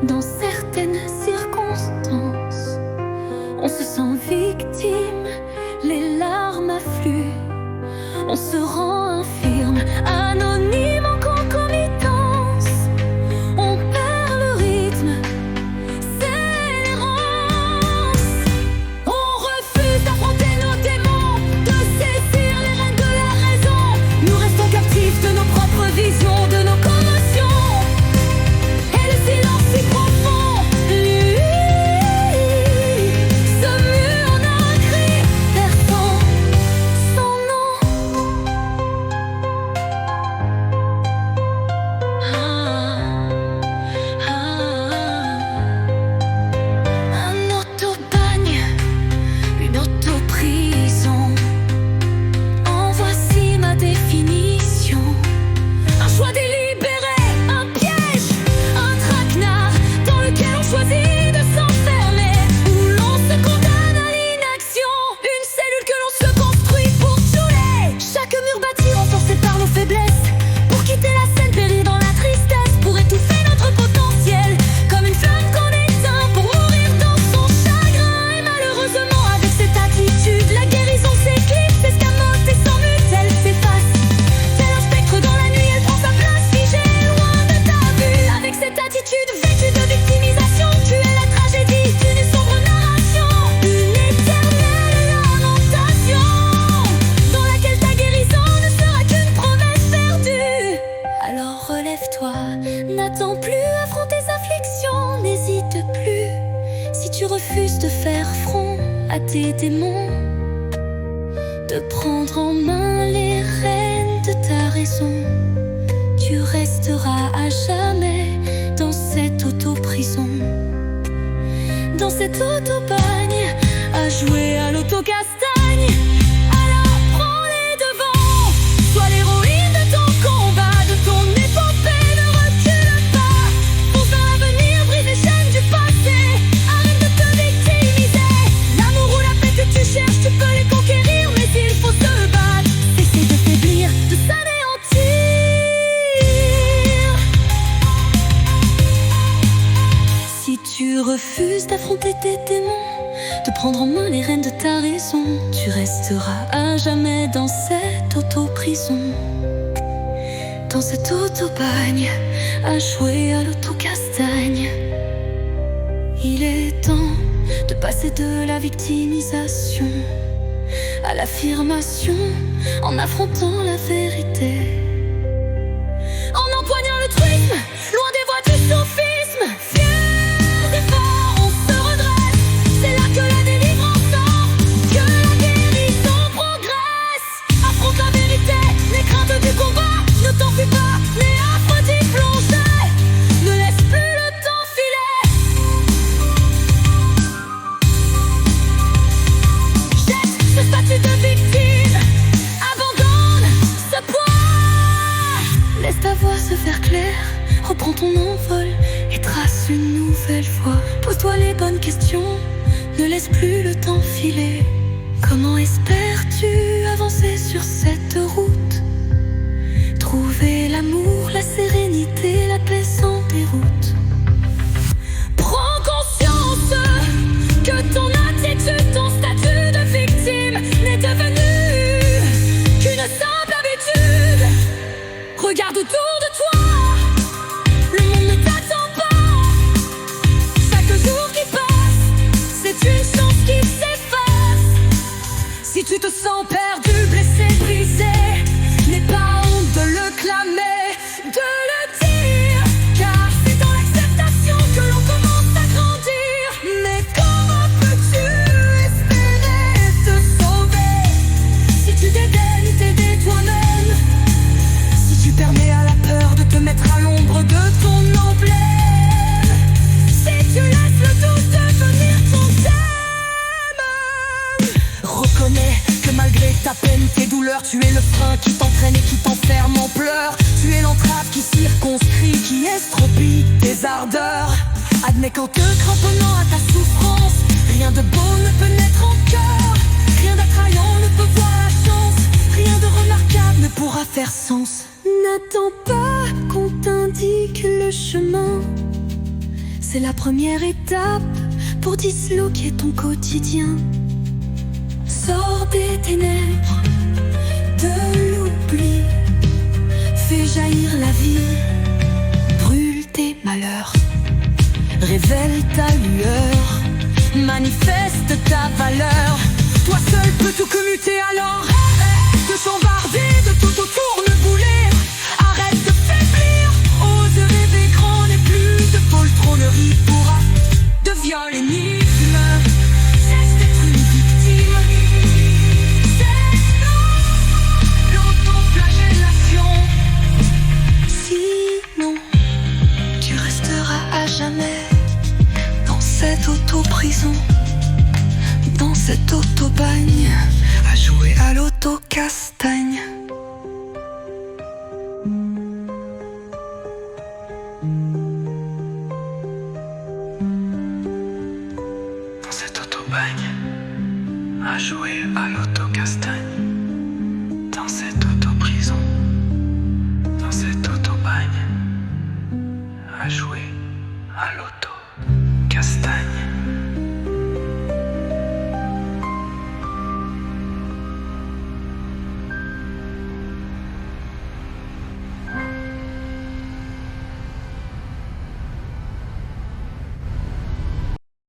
Dans certaines circonstances, on se sent victime, les larmes affluent, on se rend infirme, anonyme en concomitance, on perd le rythme, c'est l'errance. On refuse d'affronter nos démons, de saisir les rênes de la raison. Nous restons captifs de nos propres visions, de nos commotions. Et le silence si profond, lui, se mue en un cri, versant son nom. Un autobagne, une autoprison. En voici ma définition. Un choix délibéré, un piège, un traquenard dans lequel on choisit de s'enfermer, où l'on se condamne à l'inaction. Une cellule que l'on se construit pour chouler. Chaque mur bâti renforcé par nos faiblesses. Pour quitter la scène, périr dans la tristesse, pour étouffer notre potentiel. Comme une flamme qu'on éteint pour mourir dans son chagrin. Et malheureusement, avec cette attitude, la guérison s'éclipse, s'escamote et s'en mute, elle s'efface. Tel un spectre dans la nuit, elle prend sa place figée, loin de ta vue. Avec cette attitude vêtue de victimisation, tu es la tragédie d'une sombre narration. Une éternelle lamentation, dans laquelle ta guérison ne sera qu'une promesse perdue. Alors relève-toi, n'attends plus, affronte tes afflictions, n'hésite plus. Si tu refuses de faire front à tes démons, de prendre en main les rênes de ta raison, tu resteras à jamais dans cette auto-prison, dans cette auto-bagne, à jouer à l'auto-castagne. Alors prends les devants, sois l'héroïne de ton combat, de ton épopée, ne recule pas. Fonce dans l'avenir, brise les chaînes du passé, arrête de te victimiser. L'amour ou la paix que tu cherches, tu peux les conquérir, mais il faut se battre, cesser de faiblir, de s'anéantir. Si tu refuses d'affronter tes démons, de prendre en main les rênes de ta raison, tu resteras à jamais dans cette auto-prison, dans cette auto-bagne, à jouer à l'auto-castagne. Il est temps de passer de la victimisation à l'affirmation, en affrontant la vérité, en empoignant le truisme, loin des voies du sophisme. Fiers et forts, on se redresse, c'est là que la délivrance sort, que la guérison progresse. Affronte la vérité, les craintes du combat, ne t'enfuis pas, les Aphrodite plongée, ne laisse plus le temps filer. Jette ce statut de victime, abandonne ce poids. Laisse ta voix se faire claire, reprends ton envol et trace une nouvelle voie. Pose-toi les bonnes questions, ne laisse plus le temps filer. Comment espères-tu avancer sur cette route? Trouver l'amour, la sérénité, la paix sans déroute. Prends conscience que ton attitude, ton statut de victime n'est devenu qu'une simple habitude. Regarde autour de toi, le monde ne t'attend pas. Chaque jour qui passe, c'est une chance qui s'efface. Si tu te sens perdu, blessé, brisé, n'aie pas honte de le clamer, de le dire, car c'est dans l'acceptation que l'on commence à grandir. Mais comment peux-tu espérer te sauver si tu dédaignes t'aider toi-même, si tu permets à la peur de te mettre à l'ombre de ton emblème, si tu laisses le doute devenir ton thème? Reconnais que malgré ta peine, tes douleurs, tu es le frein qui t'entraîne et qui t'enferme en pleurs. Tu es l'entrave qui circonscrit, qui estropie tes ardeurs. Admets qu'en te cramponnant à ta souffrance, rien de beau ne peut naître en cœur, rien d'attrayant ne peut voir la chance, rien de remarquable ne pourra faire sens. N'attends pas qu'on t'indique le chemin, c'est la première étape pour disloquer ton quotidien. Sors des ténèbres, de l'oubli, fais jaillir la vie, brûle tes malheurs, révèle ta lueur, manifeste ta valeur. Toi seul peux tout commuter alors. De chambarder, de tout autour le boulet. Arrête de faiblir, ose rêver grand. N'est plus de poltronnerie pour de viol énigme. Cesse d'être une victime. Cesse l'autoflagellation. Sinon, tu resteras à jamais dans cette auto-prison, dans cette auto-bagne, à jouer à l'auto-castagne. Dans cette auto-bagne, à jouer à l'auto-castagne. Dans cette auto-prison, dans cette auto-bagne, à jouer à l'auto-castagne.